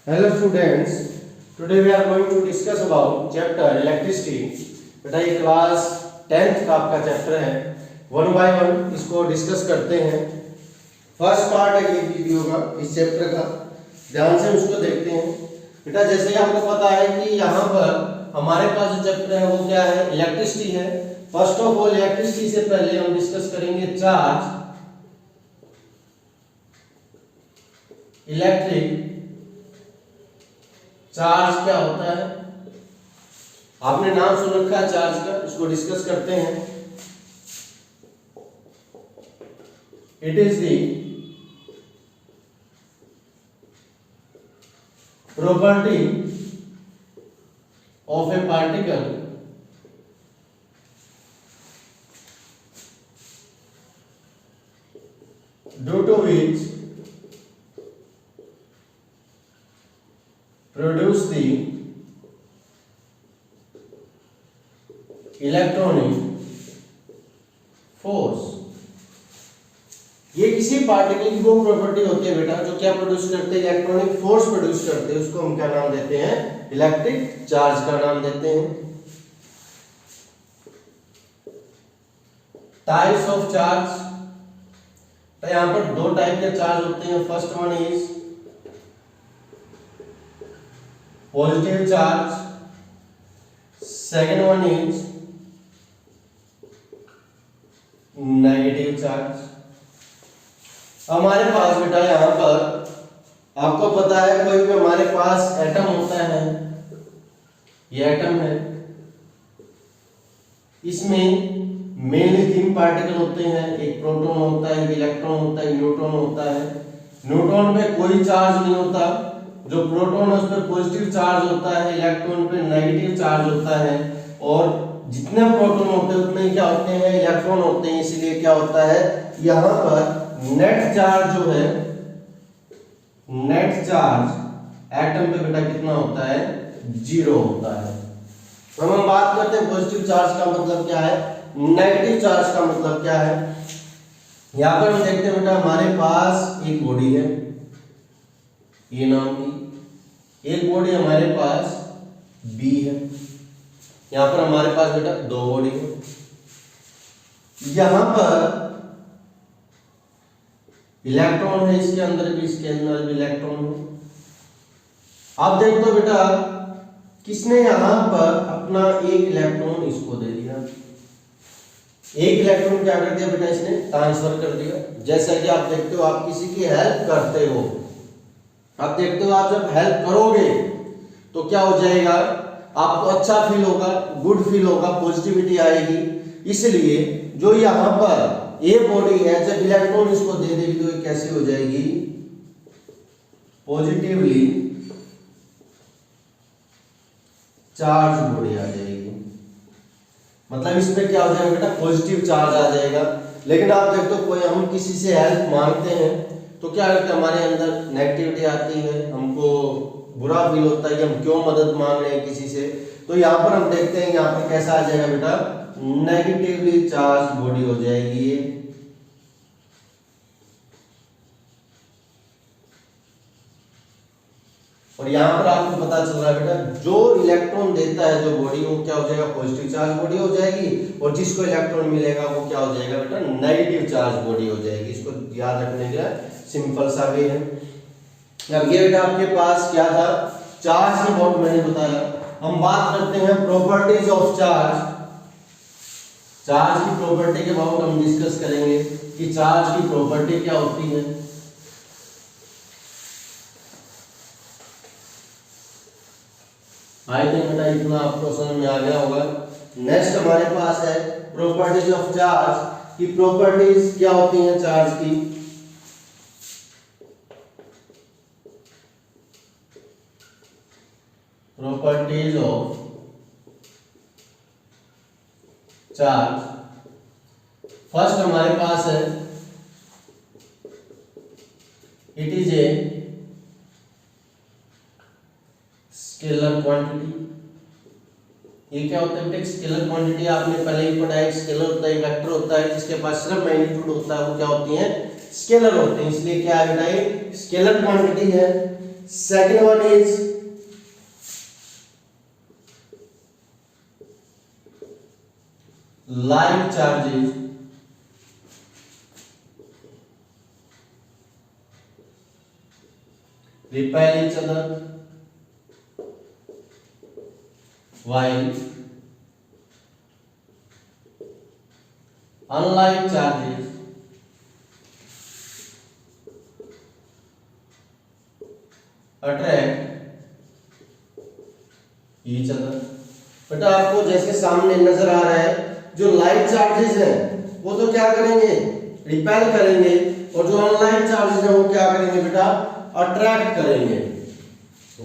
Hello students, today we are going to discuss about chapter electricity. बेटा ये class 10th का आपका chapter है, वन बाय वन इसको डिस्कस करते हैं। फर्स्ट पार्ट है ये वीडियो का, इस चैप्टर का, ध्यान से उसको देखते हैं। बेटा जैसे कि आपको पता है कि यहाँ पर हमारे पास जो चैप्टर है वो क्या है, इलेक्ट्रिसिटी है। फर्स्ट ऑफ ऑल इलेक्ट्रिसिटी से पहले हम डिस्कस करेंगे चार्ज, इलेक्ट्रिक चार्ज क्या होता है। आपने नाम सुन रखा है चार्ज का, इसको डिस्कस करते हैं। It is the property of a particle due to which produce the electronic force। ये किसी पार्टिकल की वो प्रॉपर्टी होती है बेटा जो क्या प्रोड्यूस करते हैं, इलेक्ट्रॉनिक फोर्स प्रोड्यूस करते हैं। उसको हम क्या नाम देते हैं, इलेक्ट्रिक चार्ज का नाम देते हैं। टाइप्स ऑफ चार्ज, तो यहां पर दो टाइप के चार्ज होते हैं। First one is positive charge, second one is negative charge. हमारे पास बेटा यहां पर आपको पता है कोई भी हमारे पास एटम होता है, ये एटम है, इसमें मेनली तीन पार्टिकल होते हैं। एक प्रोटॉन होता है, एक इलेक्ट्रॉन होता है, न्यूट्रॉन होता है। न्यूट्रॉन पे कोई चार्ज नहीं होता, जो प्रोटॉन है उस पर पॉजिटिव चार्ज होता है, इलेक्ट्रॉन पे नेगेटिव चार्ज होता है। और जितने प्रोटॉन होते हैं उतने क्या होते हैं, इलेक्ट्रॉन होते हैं। इसलिए क्या होता है, यहाँ पर नेट चार्ज जो है, नेट चार्ज एटम पे बेटा कितना होता है, 0 होता है। हम बात करते हैं पॉजिटिव चार्ज का मतलब क्या है, नेगेटिव चार्ज का मतलब क्या है। यहाँ पर हम देखते हैं बेटा हमारे पास एक बॉडी है, ये नाम की एक बॉडी हमारे पास बी है। यहां पर हमारे पास बेटा दो बॉडी है। यहां पर इलेक्ट्रॉन है, इसके अंदर भी, इसके अंदर भी इलेक्ट्रॉन है। आप देखो तो बेटा किसने यहां पर अपना एक इलेक्ट्रॉन इसको दे दिया, एक इलेक्ट्रॉन क्या कर दिया बेटा, इसने ट्रांसफर कर दिया। जैसा कि आप देखते हो, आप किसी की हेल्प करते हो, आप देखते हो आप जब हेल्प करोगे तो क्या हो जाएगा, आपको अच्छा फील होगा, गुड फील होगा, पॉजिटिविटी आएगी। इसलिए जो यहां पर ए बॉडी है, जब इलेक्ट्रॉन इसको दे देगी तो ये कैसी हो जाएगी, पॉजिटिवली चार्ज बॉडी आ जाएगी। मतलब इसमें क्या हो जाएगा बेटा, पॉजिटिव चार्ज आ जाएगा। लेकिन आप देखते हो कोई, हम किसी से हेल्प मांगते हैं तो क्या करते हैं, हमारे अंदर नेगेटिविटी आती है, हमको बुरा फील होता है कि हम क्यों मदद मांग रहे हैं किसी से। तो यहाँ पर हम देखते हैं, यहाँ पर कैसा आ जाएगा बेटा, नेगेटिवली चार्ज बॉडी हो जाएगी ये। और यहाँ पर आपको पता चल रहा है बेटा, जो इलेक्ट्रॉन देता है जो बॉडी, वो क्या हो जाएगा, पॉजिटिव चार्ज बॉडी हो जाएगी। और जिसको इलेक्ट्रॉन मिलेगा वो क्या हो जाएगा बेटा, नेगेटिव चार्ज बॉडी हो जाएगी। इसको याद रखने के लिए सिंपल सा वे है। अब ये बेटा आपके पास क्या था, चार्ज के अबाउट मैंने बताया। हम बात करते हैं प्रॉपर्टीज ऑफ चार्ज। चार्ज की प्रॉपर्टी के अबाउट हम डिस्कस करेंगे कि चार्ज की प्रॉपर्टी क्या होती है। आई थिंक बेटा इतना आपको समझ में आ गया होगा। नेक्स्ट हमारे पास है प्रॉपर्टीज ऑफ चार्ज की प्रॉपर्टीज क्या होती हैं चार्ज की। प्रॉपर्टीज ऑफ चार्ज, फर्स्ट हमारे पास है, it is a scalar quantity. ये क्या होता है बेटा, स्केलर क्वांटिटी आपने पहले ही पढ़ा है। स्केलर होता है, वेक्टर होता है, जिसके पास सिर्फ मैग्नीट्यूड होता है, वो क्या होती है, स्केलर होते हैं। इसलिए क्या है बेटा, ये स्केलर क्वांटिटी है। Second one is like charges repel each other while unlike charges attract each other। बेटा आपको जैसे सामने नजर आ रहा है, जो लाइक चार्जेस हैं वो तो क्या करेंगे, रिपेल करेंगे, और जो अनलाइक चार्जेस हैं वो क्या करेंगे बेटा, अट्रैक्ट करेंगे।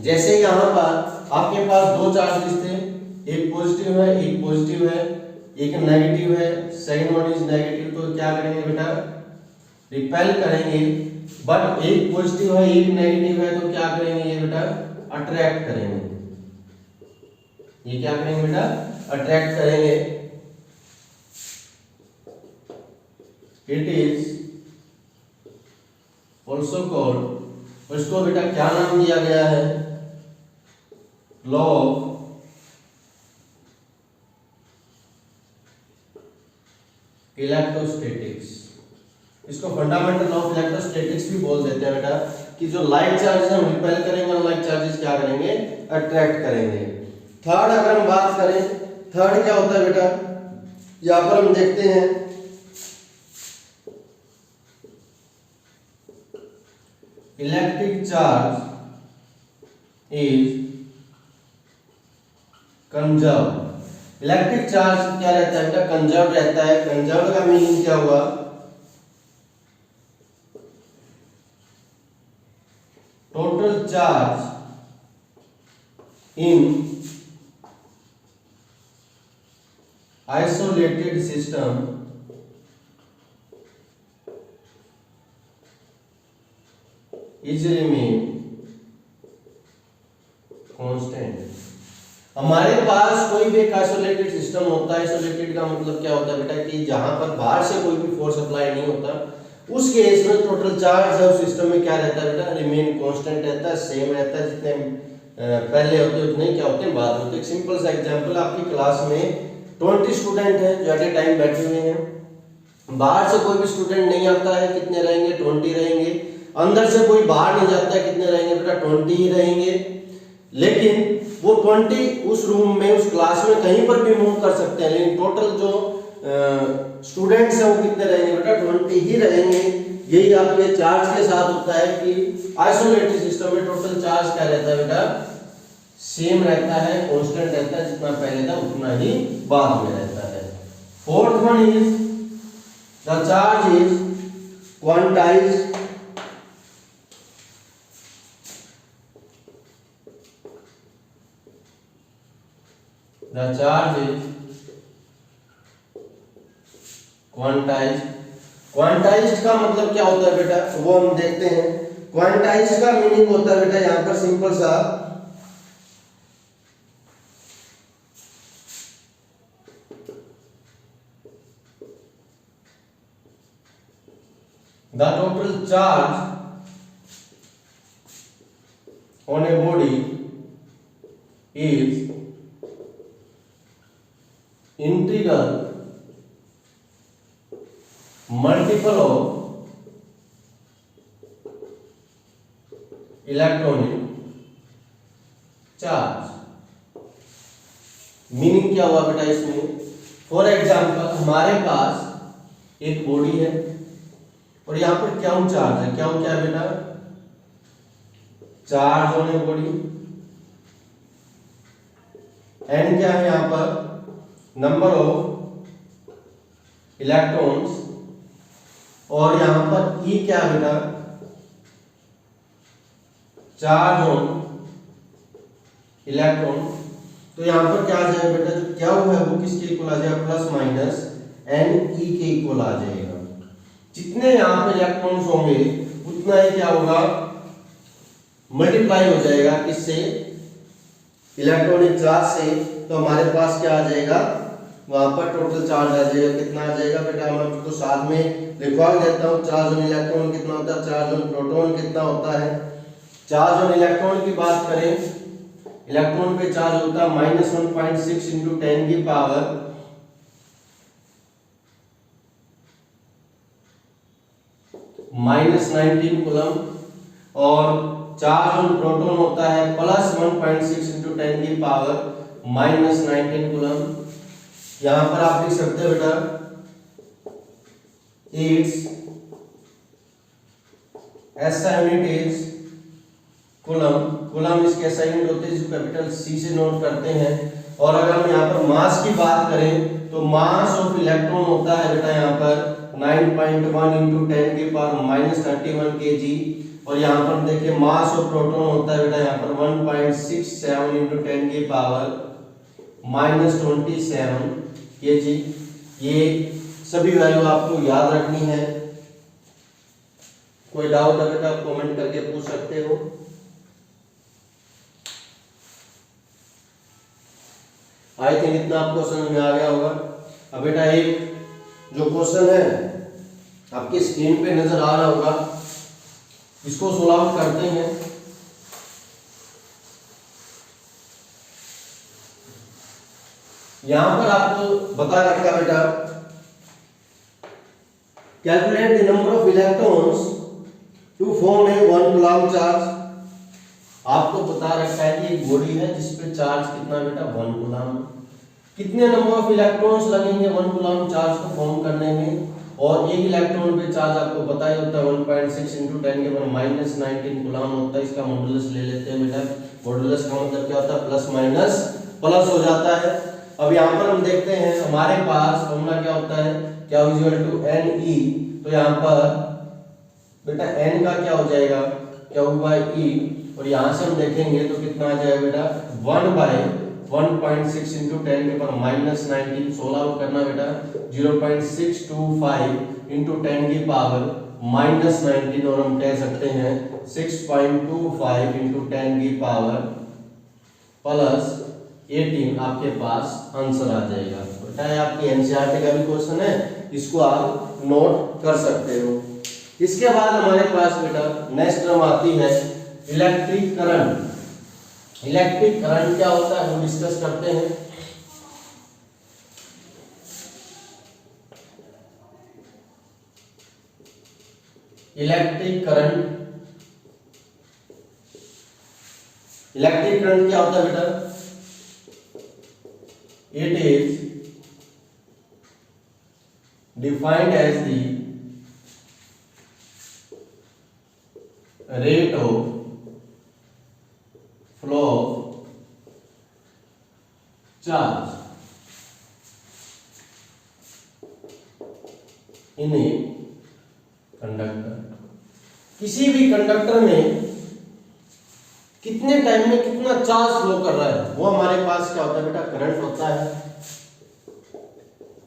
जैसे यहाँ पर आपके पास दो चार्जेस थे, एक पॉजिटिव है एक पॉजिटिव है, एक नेगेटिव है, सेकंड वन इज नेगेटिव, तो क्या करेंगे बेटा, रिपेल करेंगे। बट एक पॉजिटिव है एक नेगेटिव है, तो क्या करेंगे ये बेटा, अट्रैक्ट करेंगे। ये क्या करेंगे बेटा, अट्रैक्ट करेंगे। इट इज ऑल्सो कॉल्ड, इसको बेटा क्या नाम दिया गया है, लॉ ऑफ इलेक्ट्रोस्टैटिक्स। इसको फंडामेंटल लॉ ऑफ इलेक्ट्रोस्टैटिक्स भी बोल देते हैं बेटा, कि जो लाइक चार्जेस हैं रिपेल करेंगे, अनलाइक चार्जेस क्या करेंगे, अट्रैक्ट करेंगे। थर्ड अगर हम बात करें, थर्ड क्या होता है बेटा, यहां पर हम देखते हैं electric charge is conserve. Electric charge क्या रहता है बेटा, कंजर्व रहता है। कंजर्व का मीनिंग क्या हुआ, total charge in isolated system is remain constant. हमारे पास कोई भी एक आइसोलेटेड सिस्टम होता है, आइसोलेटेड का मतलब क्या होता है बेटा, कि जहां पर बाहर से कोई भी फोर्स अप्लाई नहीं होता, उस केस में टोटल चार्ज है उस सिस्टम में क्या रहता है बेटा, रिमेन कांस्टेंट रहता है, सेम रहता है। जितने पहले होते हैं उतने क्या होते हैं बाद में होते हैं। एक सिंपल सा एग्जांपल, आपकी क्लास में 20 स्टूडेंट हैं जो एट ए टाइम बैठे हुए हैं, बाहर से कोई भी स्टूडेंट नहीं आता है, कितने रहेंगे, 20 रहेंगे। अंदर से कोई बाहर नहीं जाता है, कितने रहेंगे बेटा, 20 ही रहेंगे। लेकिन वो 20 उस रूम में, उस क्लास में कहीं पर भी मूव कर सकते हैं, लेकिन टोटल जो स्टूडेंट्स हैं वो कितने रहेंगे बेटा, 20 ही रहेंगे। यही आपके चार्ज के साथ होता है कि आइसोलेटेड सिस्टम में टोटल चार्ज क्या रहता है बेटा, सेम रहता है, कांस्टेंट रहता है, जितना पहले था उतना ही बाद में रहता है। Fourth one is the charge is quantized. The charge is quantized। Quantized का मतलब क्या होता है बेटा, वो हम देखते हैं। क्वांटाइज्ड का मीनिंग होता है बेटा यहां पर सिंपल सा, the total charge on a body is integral multiple of electronic charge. Meaning क्या हुआ बेटा इसमें, फॉर एग्जांपल हमारे पास एक बॉडी है और यहां पर क्या चार्ज है, क्या है बेटा, charge on a body, and क्या है यहां पर, नंबर ऑफ इलेक्ट्रॉन्स, और यहां पर ई क्या है बेटा, चार्ज ऑन इलेक्ट्रॉन। तो यहां पर क्या आ जाएगा बेटा, जो क्या हुआ है वो किसके इक्वल आ जाएगा, प्लस माइनस एन ई के इक्वल आ जाएगा। जितने यहां पे इलेक्ट्रॉन्स होंगे उतना ही क्या होगा, मल्टीप्लाई हो जाएगा किससे, इलेक्ट्रॉनिक चार्ज से। तो हमारे पास क्या आ जाएगा, वहां पर टोटल चार्ज आ जाएगा। कितना आ जाएगा बेटा, मैं आपको साथ में लिखवा देता हूं। चार्ज ऑन इलेक्ट्रॉन कितना होता है, चार्ज ऑन प्रोटॉन कितना होता है, चार्ज ऑन इलेक्ट्रॉन की बात करें, इलेक्ट्रॉन पे चार्ज होता है -1.6 इंटू 10 की पावर -19 कूलम, और चार्ज ऑन प्रोटॉन होता है +1.6 इंटू 10 की पावर -19 कूलम। यहां पर आप लिख सकते हो बेटा इट्स ऐसा यूनिट इज कूलम, कूलम इसके ऐसा यूनिट होते हैं जिसको कैपिटल सी से नोट करते हैं। और अगर हम यहाँ पर मास की बात करें तो मास ऑफ इलेक्ट्रॉन होता है बेटा यहाँ पर 9.1 इंटू 10 की पावर -31 kg, और यहाँ पर देखिए मास ऑफ प्रोटॉन होता है बेटा यहाँ पर 1.67 इंटू 10 की पावर -27 kg। ये सभी वैल्यू आपको याद रखनी है। कोई डाउट है बेटा आप कमेंट करके पूछ सकते हो। आई थिंक इतना आपको समझ में आ गया होगा। अब बेटा एक जो क्वेश्चन है आपकी स्क्रीन पे नजर आ रहा होगा, इसको सॉल्व आउट करते हैं। यहां पर आपको बता रखा बेटा calculate the number of electrons to form a 1 coulomb charge. आपको बता रखा है कि एक बॉडी है जिस पे चार्ज कितना बेटा 1 कूलम, कितने नंबर ऑफ इलेक्ट्रॉन्स लगेंगे 1 कूलम चार्ज को फॉर्म करने में, और एक इलेक्ट्रॉन पे चार्ज आपको पता ही होता है 1.6 इंटू 10 के पावर -19 कूलम होता है। इसका मॉडुलस ले लेते हैं बेटा, मॉडुलस का मतलब क्या होता है प्लस माइनस प्लस हो जाता है। अब यहाँ पर हम देखते हैं हमारे पास फॉर्मूला क्या होता है, क्या इक्वल टू Ne, तो यहाँ पर बेटा n का क्या हो जाएगा Q/E, और यहाँ से हम देखेंगे तो कितना आ जाएगा बेटा 1/1.6 इंटू 10 के पावर -19, 16 आउट करना बेटा 0.625 इंटू 10 की पावर -19, और हम कह सकते हैं 6.25 इंटू 10 की पावर +18 आपके पास आंसर आ जाएगा। बेटा ये आपकी एनसीईआरटी का भी क्वेश्चन है, इसको आप नोट कर सकते हो। इसके बाद हमारे पास बेटा नेक्स्ट टर्म आती है इलेक्ट्रिक करंट। इलेक्ट्रिक करंट क्या होता है हम डिस्कस करते हैं। इलेक्ट्रिक करंट क्या होता है बेटा, it is defined as the rate of flow of charge in a conductor। किसी भी कंडक्टर में कितने टाइम में कितना चार्ज फ्लो कर रहा है वो हमारे पास क्या होता है बेटा करंट होता है।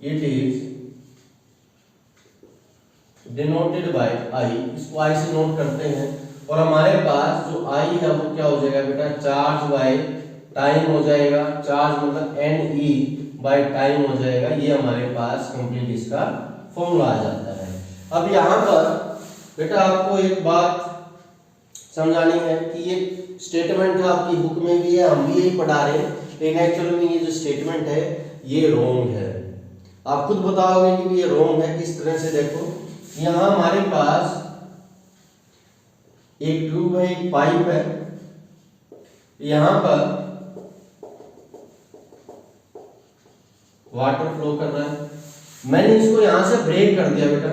इट इज डिनोटेड बाय आई, इसको आई से नोट करते हैं, और हमारे पास जो आई है वो क्या हो जाएगा बेटा चार्ज बाय टाइम हो जाएगा, चार्ज मतलब Ne बाय टाइम हो जाएगा। ये हमारे पास कंप्लीट इसका फॉर्मूला आ जाता है। अब यहाँ पर बेटा आपको एक बात समझानी है कि ये स्टेटमेंट है आपकी बुक में भी है, हम भी यही पढ़ा रहे हैं, लेकिन एक्चुअली में ये जो स्टेटमेंट है ये रॉन्ग है। आप खुद बताओगे कि ये रॉन्ग है किस तरह से। देखो यहाँ हमारे पास एक ट्यूब है, एक पाइप है, यहां पर वाटर फ्लो कर रहा है, मैंने इसको यहां से ब्रेक कर दिया बेटा,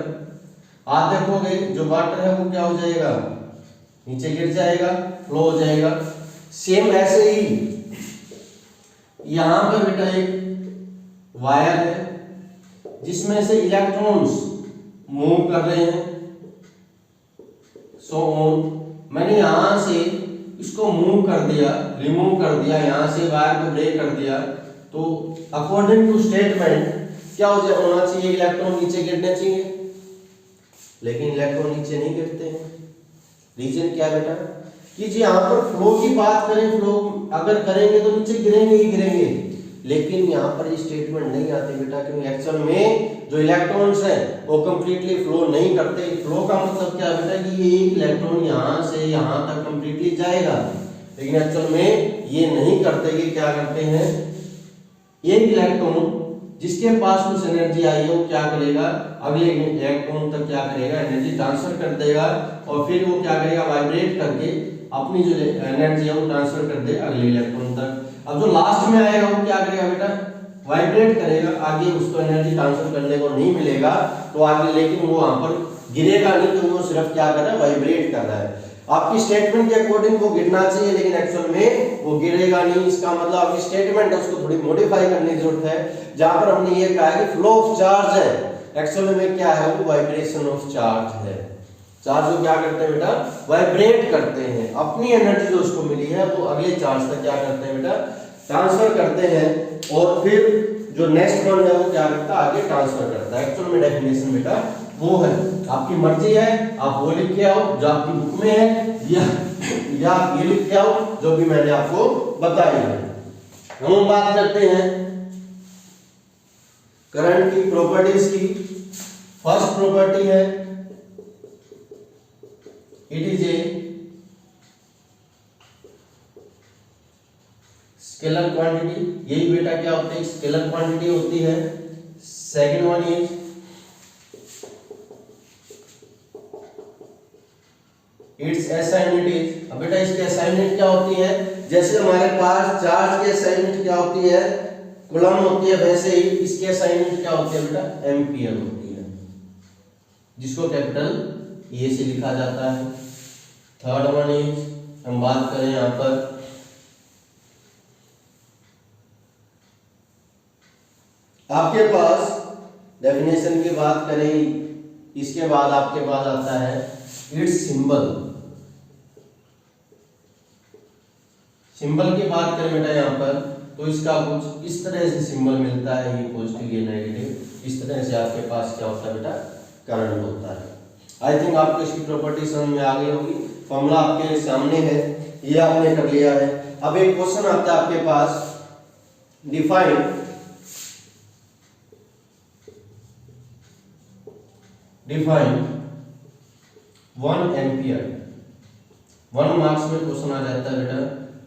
आप देखोगे जो वाटर है वो क्या हो जाएगा नीचे गिर जाएगा, फ्लो हो जाएगा। सेम ऐसे ही यहां पर बेटा एक वायर है जिसमें से इलेक्ट्रॉन्स मूव कर रहे हैं, सो ऑन। मैंने यहां से इसको मूव कर दिया, रिमूव कर दिया, यहां से वायर को ब्रेक कर दिया, तो अकॉर्डिंग टू स्टेटमेंट क्या हो जाए होना चाहिए, इलेक्ट्रॉन नीचे गिरने चाहिए, लेकिन इलेक्ट्रॉन नीचे नहीं गिरते हैं। रीजन क्या बेटा कि जी यहाँ पर फ्लो की बात करें, फ्लो अगर करेंगे तो नीचे गिरेंगे ही गिरेंगे, लेकिन यहाँ पर ये स्टेटमेंट नहीं आती बेटा, क्योंकि एक्चुअल में जो इलेक्ट्रॉन्स हैं वो कंप्लीटली फ्लो नहीं करते। फ्लो का मतलब क्या है बेटा कि ये एक इलेक्ट्रॉन यहाँ से यहाँ तक कंप्लीटली जाएगा, लेकिन एक्चुअल में ये नहीं करते। कि क्या करते हैं, एक इलेक्ट्रॉन जिसके पास कुछ एनर्जी आई है वो क्या करेगा, अगले इलेक्ट्रॉन तक क्या करेगा, एनर्जी ट्रांसफर कर देगा, और फिर वो क्या करेगा, वाइब्रेट करके अपनी जो एनर्जी है वो ट्रांसफर कर दे अगले इलेक्ट्रॉन तक। अब जो लास्ट में आएगा वो क्या करेगा बेटा, वाइब्रेट करेगा, आगे उसको एनर्जी ट्रांसफर करने को नहीं मिलेगा तो आगे, लेकिन वो वहां पर गिरेगा नहीं, क्योंकि वो सिर्फ क्या कर रहा है, वाइब्रेट कर रहा है। आपकी स्टेटमेंट के अकॉर्डिंग वो गिरना चाहिए, लेकिन एक्चुअल में वो गिरेगा नहीं। इसका मतलब आपकी स्टेटमेंट है उसको थोड़ी मॉडिफाई करने की जरूरत है। जहां पर हमने ये कहा है कि फ्लो ऑफ चार्ज है, एक्चुअल में क्या है, वो वाइब्रेशन ऑफ चार्ज है। चार्ज को क्या करते हैं बेटा, वाइब्रेट करते हैं, अपनी एनर्जी जो उसको मिली है वो अगले चार्ज तक क्या करते हैं बेटा, ट्रांसफर करते हैं, और फिर जो नेक्स्ट वन है वो क्या करता है, आगे ट्रांसफर करता है। एक्चुअल में डेफिनेशन बेटा वो है, आपकी मर्जी है, आप वो लिख के आओ जो आपकी बुक में है, या आप ये लिख के आओ जो भी मैंने आपको बताई है। हम बात करते हैं करंट की प्रॉपर्टीज की। फर्स्ट प्रॉपर्टी है it is a scalar quantity. यही बेटा क्या होता है, स्केलर क्वांटिटी होती है। Second one is it's SI unit. अब बेटा इसकी SI यूनिट क्या होती है, जैसे हमारे पास चार्ज की SI यूनिट क्या होती है, कूलम होती है, वैसे ही इसकी SI यूनिट क्या होती है बेटा, एम्पियर होती है, जिसको कैपिटल ए से लिखा जाता है। थर्ड वन इज, हम बात करें यहां पर आपके पास डेफिनेशन की बात करें, इसके बाद आपके पास आता है इट्स सिंबल। सिंबल की बात करें बेटा यहाँ पर, तो इसका कुछ इस तरह से सिंबल मिलता है, ये पॉजिटिव ये नेगेटिव, इस तरह से आपके पास क्या होता है बेटा, करंट होता है। आई थिंक आपको इसकी प्रॉपर्टी समझ में आ गई होगी। फॉर्मूला आपके सामने है, ये आपने कर लिया है। अब एक क्वेश्चन आता है आपके पास, डिफाइन डिफाइन 1 एम्पियर। 1 मार्क्स में क्वेश्चन आ जाता है बेटा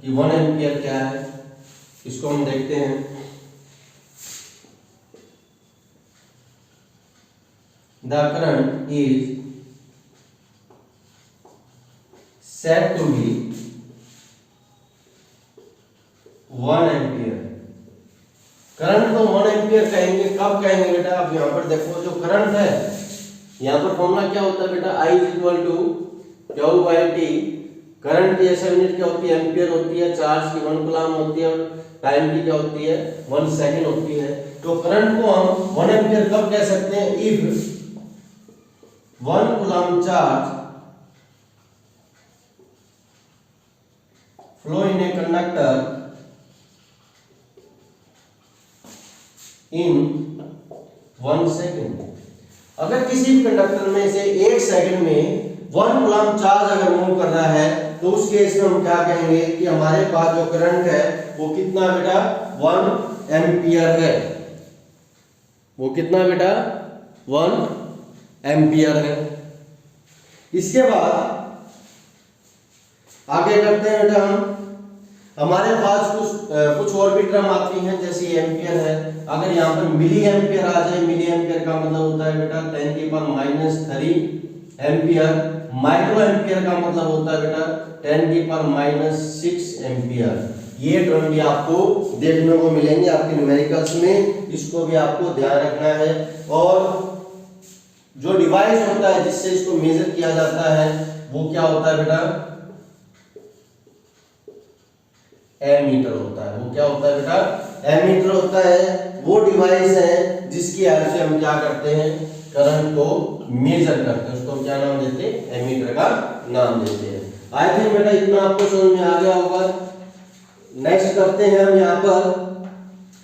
कि 1 एम्पियर क्या है। इसको हम देखते हैं। The current is said to be 1 ampere. Current तो 1 एम्पियर कहेंगे, कब कहेंगे बेटा, अब यहां पर देखो जो करंट है, यहां पर फॉर्मूला क्या होता है बेटा, I = Q/T। करंट की SI यूनिट क्या होती है, एम्पियर होती है, चार्ज की 1 कूलम होती है, टाइम की क्या होती है, 1 सेकंड होती है। तो करंट को हम 1 एम्पियर कब कह सकते हैं, if 1 coulomb charge flow in a conductor in 1 second. अगर किसी भी कंडक्टर में से 1 सेकंड में 1 कूलम चार्ज अगर मूव कर रहा है, तो उस केस में हम क्या कहेंगे कि हमारे पास जो करंट है वो कितना बेटा, 1 एम्पियर है। वो कितना बेटा, 1 एम्पियर है। इसके बाद आगे करते हैं बेटा हम, हमारे पास कुछ और भी टर्म आती हैं, जैसे एम्पियर है। अगर यहाँ पर मिली एम्पियर आ जाए, मिली एम्पियर का मतलब होता है बेटा 10⁻³ एम्पियर। माइक्रो एम्पियर का मतलब होता है बेटा 10⁻⁻6 एम्पियर। ये टर्म भी आपको देखने को मिलेंगे आपके न्यूमेरिकल्स में, इसको भी आपको ध्यान रखना है। और जो डिवाइस होता है जिससे इसको मेजर किया जाता है वो क्या होता है बेटा, एमीटर होता है। वो क्या होता है बेटा, एमीटर होता है। वो डिवाइस है जिसकी हेल्प से हम क्या करते हैं, करंट को मेजर करते हैं, उसको क्या नाम देते हैं, एमीटर का नाम देते हैं। आई थिंक बेटा इतना आपको समझ में आ गया होगा। नेक्स्ट करते हैं हम यहाँ पर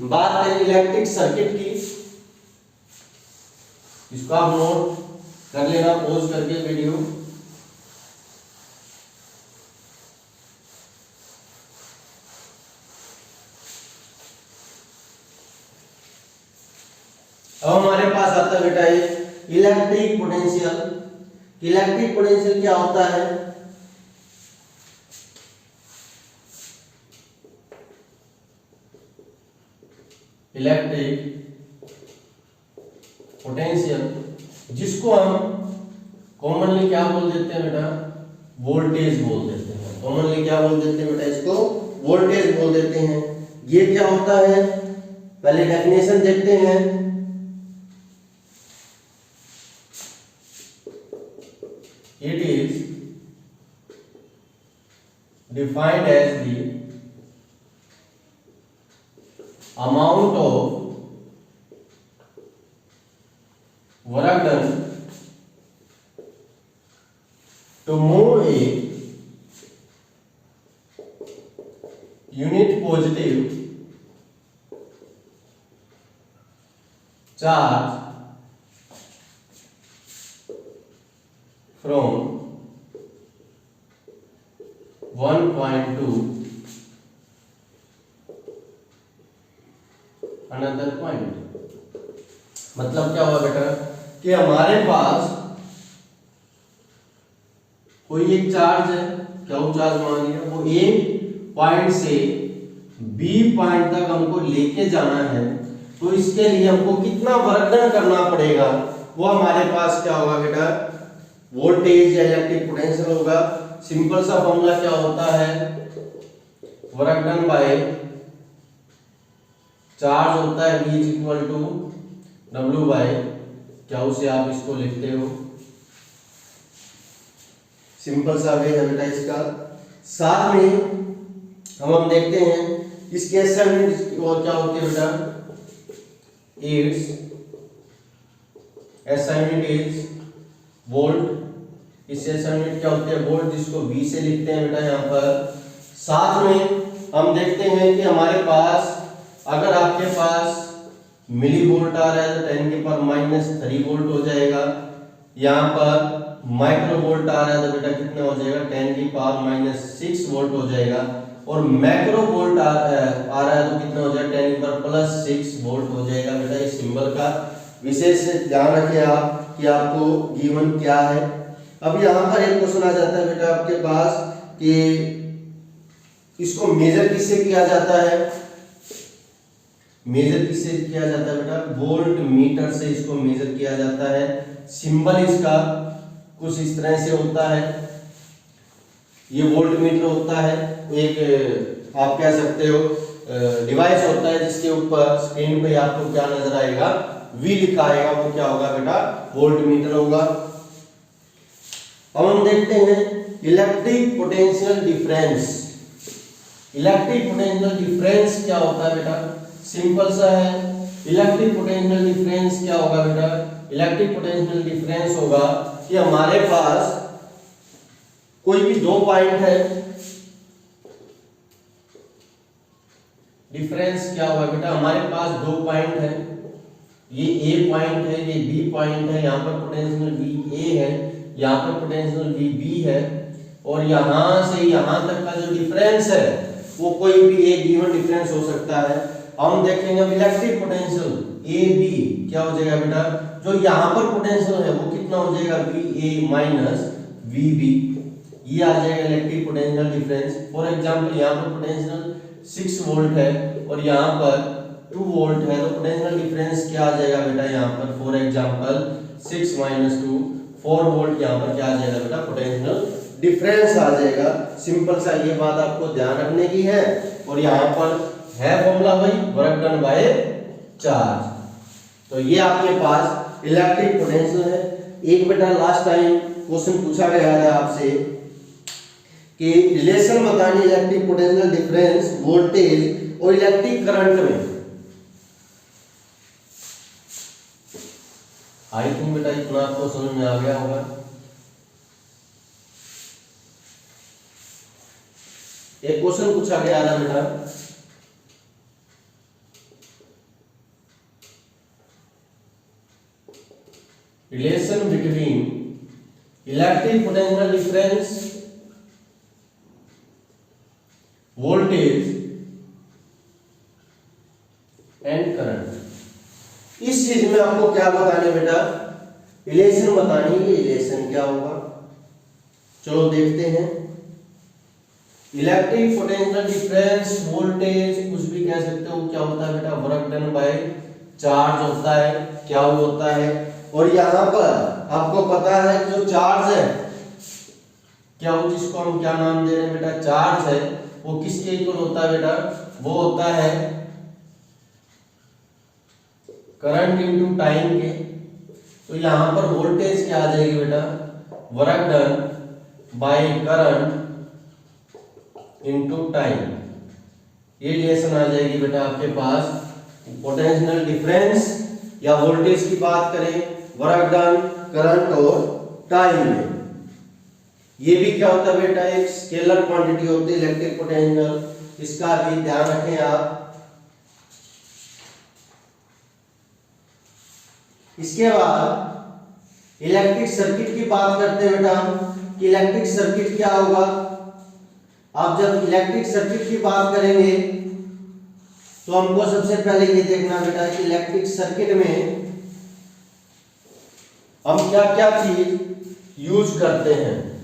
बात करें इलेक्ट्रिक सर्किट की। इसको आप नोट कर लेना पॉज करके वीडियो। अब हमारे पास आता है बेटा ये इलेक्ट्रिक पोटेंशियल। इलेक्ट्रिक पोटेंशियल क्या होता है? इलेक्ट्रिक पोटेंशियल जिसको हम कॉमनली क्या बोल देते हैं बेटा? वोल्टेज बोल देते हैं। कॉमनली क्या बोल देते हैं बेटा? इसको वोल्टेज बोल देते हैं। ये क्या होता है? पहले डेफिनेशन देखते हैं। It is defined as the amount of work done to move a unit positive charge from one point to another point। मतलब क्या हुआ बेटा कि हमारे पास कोई एक चार्ज है। क्या वो चार्ज मान लिया? वो ए पॉइंट से बी पॉइंट तक हमको लेके जाना है, तो इसके लिए हमको कितना वर्क डन करना पड़ेगा? वो हमारे पास क्या होगा बेटा? वोल्टेज या इलेक्ट्रिक पोटेंशियल होगा। सिंपल सा फॉर्मूला क्या होता है? वर्क डन बाय चार्ज होता है V equal to W by क्या उसे आप इसको लिखते हो। सिंपल सा वे है बेटा इसका। साथ में हम देखते हैं इसके SI यूनिट और क्या होती है बेटा? It's SI unit is volt. इससे SI यूनिट क्या होती है? वोल्ट, जिसको V से लिखते हैं बेटा यहाँ पर। साथ में हम देखते हैं कि हमारे पास अगर आपके पास मिली वोल्ट आ रहा है तो 10 के पावर -3 वोल्ट हो जाएगा। यहाँ पर माइक्रो वोल्ट आ रहा है तो बेटा कितना हो जाएगा? 10 की पावर -6 वोल्ट हो जाएगा। और मैक्रो वोल्ट आ रहा है तो कितना हो जाएगा? 10 की पावर +6 वोल्ट हो जाएगा। बेटा इस सिंबल का विशेष ध्यान रखें आप कि आपको गिवन क्या है। अब यहाँ पर एक क्वेश्चन आ जाता है बेटा आपके पास कि इसको मेजर किससे किया जाता है? मेजर किससे किया जाता है बेटा? वोल्ट मीटर से इसको मेजर किया जाता है। सिंबल इसका कुछ इस तरह से होता है। ये वोल्ट मीटर होता है, एक आप कह सकते हो डिवाइस होता है जिसके ऊपर स्क्रीन पे आपको क्या नजर आएगा? V लिखा आएगा। वो क्या होगा बेटा? वोल्ट मीटर होगा। अब हम देखते हैं electric potential difference. Electric potential difference क्या होता है बेटा? सिंपल सा है। इलेक्ट्रिक पोटेंशियल डिफरेंस क्या होगा बेटा? इलेक्ट्रिक पोटेंशियल डिफरेंस होगा कि हमारे पास कोई भी दो पॉइंट है। डिफरेंस क्या होगा बेटा? हमारे पास दो पॉइंट है, ये A पॉइंट है, ये B पॉइंट है। यहाँ पर पोटेंशियल VA है, यहाँ पर पोटेंशियल VB है, और यहाँ से यहाँ तक का जो डिफरेंस है वो कोई भी एक गिवन डिफरेंस हो सकता है। हम देखेंगे इलेक्ट्रिक पोटेंशियल AB क्या हो जाएगा बेटा? जो यहाँ पर पोटेंशियल है वो कितना हो जाएगा? VA VB। ये आ जाएगा electric potential difference. For example यहाँ पर पोटेंशियल 6 वोल्ट है और यहाँ पर 2 वोल्ट है, तो पोटेंशियल डिफरेंस क्या आ जाएगा बेटा? यहाँ पर फॉर एग्जांपल 6 - 2 4 वोल्ट यहाँ पर क्या आ जाएगा बेटा? पोटेंशियल डिफरेंस आ जाएगा। सिंपल सा ये बात आपको ध्यान रखने की है। और यहाँ पर है फॉर्मूला भाई वर्क डन बाय चार्ज। तो ये आपके पास इलेक्ट्रिक पोटेंशियल है। एक बेटा लास्ट टाइम क्वेश्चन पूछा गया था आपसे कि रिलेशन बतानी इलेक्ट्रिक पोटेंशियल डिफरेंस वोल्टेज और इलेक्ट्रिक करंट में। आई थिंक बेटा इतना आपको समझ में आ गया होगा। एक क्वेश्चन पूछा गया था बेटा, relation between electric potential difference, voltage and current. इस चीज में इसमें आपको क्या बताने बेटा, इलेक्शन बतानी है। इलेक्शन क्या होगा, चलो देखते हैं। इलेक्ट्रिक पोटेंशियल डिफरेंस वोल्टेज कुछ भी कह सकते हो, क्या होता है बेटा, वर्क डन बाय चार्ज होता है, क्या होता है। और यहाँ पर आपको पता है कि जो चार्ज है क्या हो, जिसको हम क्या नाम दे रहे हैं बेटा, चार्ज है, वो किसके इक्वल होता है बेटा, वो होता है करंट इनटू टाइम के। तो यहाँ पर वोल्टेज क्या आ जाएगी बेटा, work done by current into time. ये रिलेशन आ जाएगी बेटा आपके पास। पोटेंशियल डिफरेंस या वोल्टेज की बात करें, वर्क डन, करंट और टाइम में, ये भी क्या होता है बेटा, एक स्केलर क्वांटिटी होती है इलेक्ट्रिक पोटेंशियल, इसका भी ध्यान रखें आप। इसके बाद इलेक्ट्रिक सर्किट की बात करते हैं बेटा कि इलेक्ट्रिक सर्किट क्या होगा। आप जब इलेक्ट्रिक सर्किट की बात करेंगे तो हमको सबसे पहले ये देखना बेटा कि इलेक्ट्रिक सर्किट में हम क्या क्या चीज यूज करते हैं।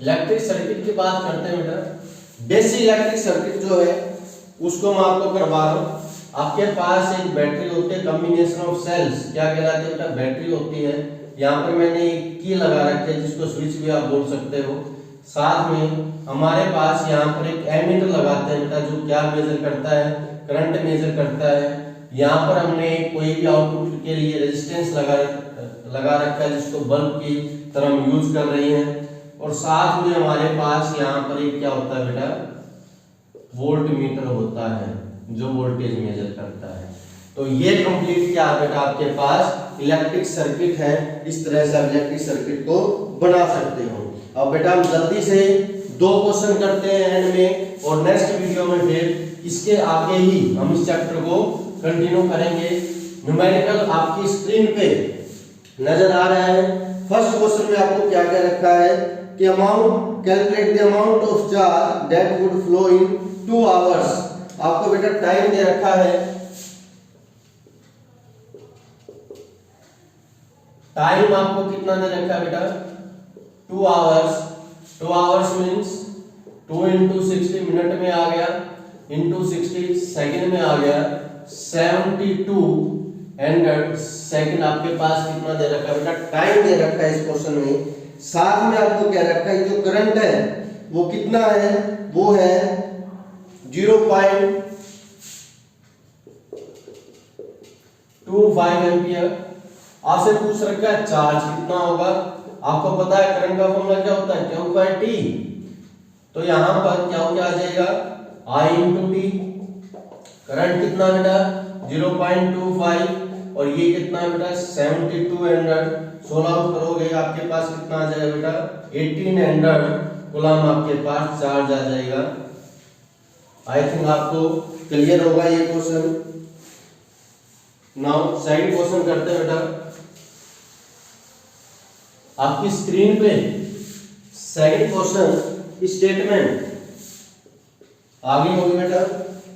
इलेक्ट्रिक सर्किट की बात करते हैं बेटा। बेसिक इलेक्ट्रिक सर्किट जो है उसको मैं आपको करवा रहा हूं। आपके पास एक बैटरी होती है, कॉम्बिनेशन ऑफ सेल्स, क्या कहलाती है बेटा, बैटरी होती है। यहाँ पर मैंने एक की लगा रखी है जिसको स्विच भी आप बोल सकते हो। साथ में हमारे पास यहाँ पर एक एमीटर लगाते हैं बेटा, जो क्या मेजर करता है, करंट मेजर करता है। यहाँ पर हमने कोई भी आउटपुट के लिए रेजिस्टेंस लगा रखा है जिसको बल्ब की तरह हम यूज कर रहे हैं। और साथ में हमारे पास यहाँ पर एक क्या होता है बेटा, वोल्ट मीटर होता है जो वोल्टेज मेजर करता है। तो ये कंप्लीट क्या है बेटा आपके पास इलेक्ट्रिक सर्किट है। इस तरह से आप इलेक्ट्रिक सर्किट को बना सकते हो। अब बेटा हम जल्दी से 2 क्वेश्चन करते हैं एंड में, और नेक्स्ट वीडियो में फिर इसके आगे ही हम इस चैप्टर को कंटिन्यू करेंगे। न्यूमेरिकल आपकी स्क्रीन पे नजर आ रहा है। फर्स्ट क्वेश्चन में आपको क्या क्या रखा है कि amount, calculate the amount of charge that would flow in 2 hours. आपको बेटा टाइम दे रखा है, टाइम आपको कितना दे रखा है बेटा, 2 hours. 2 hours means 2 into 60 minute में आ गया, into 60 सेकंड में आ गया, 72 सेकंड आपके पास कितना दे रखा है बेटा, टाइम दे रखा है इस क्वेश्चन में। साथ में आपको क्या रखा है, जो करंट है वो कितना है, वो है 0.25 एम्पियर। आपसे पूछ रखा है चार्ज कितना होगा। आपको पता है करंट का फॉर्मूला क्या होता है, Q by T। तो यहां पर क्या हो, क्या आ जाएगा, I into T। करंट कितना बेटा 0.25 और ये कितना बेटा 7200। 16 करोगे आपके पास कितना आ जाएगा बेटा 1800 कूलम आपके पास चार्ज आ जाएगा। आई थिंक आपको क्लियर होगा ये क्वेश्चन। नाउ सेकंड क्वेश्चन करते हैं बेटा। आपकी स्क्रीन पे सेकंड क्वेश्चन स्टेटमेंट आ गई होगी बेटा।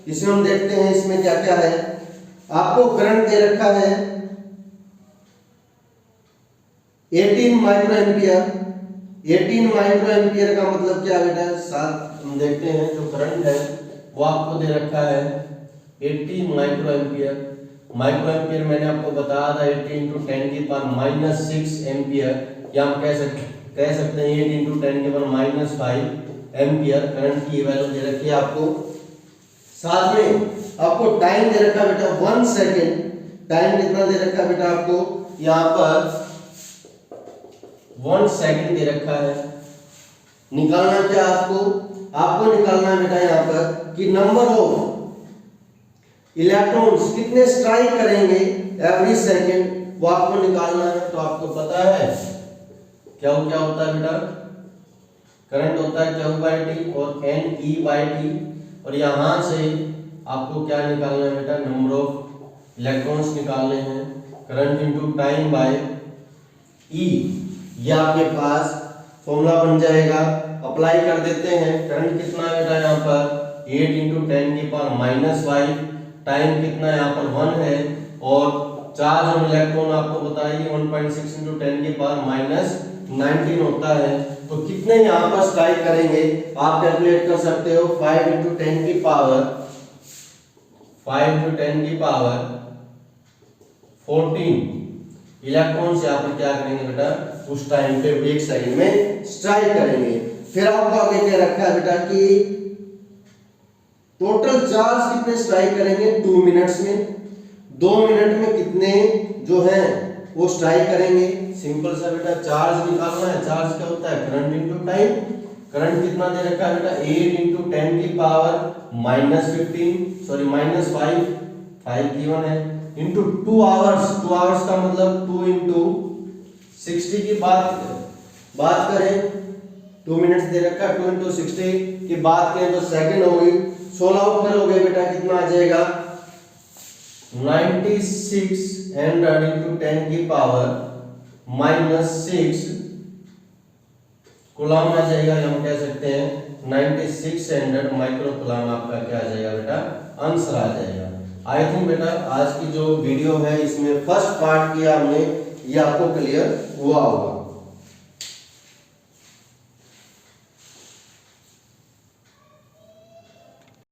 इसमें हम देखते हैं इसमें क्या क्या है। आपको करंट दे रखा है 18 माइक्रो एम्पियर। 18 माइक्रो एम्पियर का मतलब क्या बेटा, साथ हम देखते हैं जो करंट है वो आपको दे रखा है 18 माइक्रो एम्पियर। माइक्रो एम्पियर मैंने आपको बताया था 18 × 10⁻⁻6 एम्पियर, या हम कह सकते हैं 8 × 10⁻⁻5 एम्पियर करंट की वैल्यू दे रखी है आपको। साथ में आपको टाइम दे रखा है बेटा 1 सेकेंड। टाइम कितना दे रखा है बेटा आपको, यहाँ पर 1 सेकेंड दे रखा है। निकालना क्या आपको निकालना है बेटा यहाँ पर कि नंबर ऑफ इलेक्ट्रॉन्स कितने स्ट्राइक करेंगे एवरी सेकेंड, वो आपको निकालना है। तो आपको पता है क्या होता है बेटा, करंट होता है Q by T और NE by T। और यहां से आपको क्या निकालना है बेटा, नंबर ऑफ इलेक्ट्रॉन्स निकालने हैं, करंट इनटू टाइम बाय ई, ये आपके पास फॉर्मूला बन जाएगा। अप्लाई कर देते हैं। करंट कितना है बेटा यहाँ पर 8 इंटू 10 की पावर -5, टाइम कितना यहाँ पर 1 है, और चार्ज ऑन इलेक्ट्रॉन आपको बताइए 1.6 इंटू 10 की पावर -19 होता है। तो कितने यहाँ पर स्ट्राइक करेंगे आप कैलकुलेट कर सकते हो। 5 इंटू 10 की पावर 14 इलेक्ट्रॉन्स यहाँ पर क्या करेंगे बेटा, उस टाइम पे 1 सेकंड में स्ट्राइक करेंगे। फिर आपको आगे क्या रखा है बेटा कि टोटल चार्ज कितने स्ट्राइक करेंगे 2 मिनट्स में, 2 मिनट में कितने जो है वो स्ट्राइक करेंगे। सिंपल सा बेटा चार्ज निकालना है। चार्ज क्या होता है, करंट इनटू टाइम। करंट कितना दे रखा है बेटा 8 इंटू 10 की पावर -5 गिवन है, इंटू 2 आवर्स। 2 आवर्स का मतलब 2 इंटू 60 की बात करें, 2 मिनट्स दे रखा है, 2 इंटू 60 की बात करें तो सेकंड होगी। 16 आउट करोगे बेटा कितना आ जाएगा 9600 इंटू 10 की पावर -6 कूलम आ जाएगा। हम कह सकते हैं 9600 माइक्रो कूलम आपका क्या आ जाएगा बेटा, आंसर आ जाएगा। आई थिंक बेटा आज की जो वीडियो है इसमें फर्स्ट पार्ट किया हमने, ये आपको क्लियर हुआ होगा।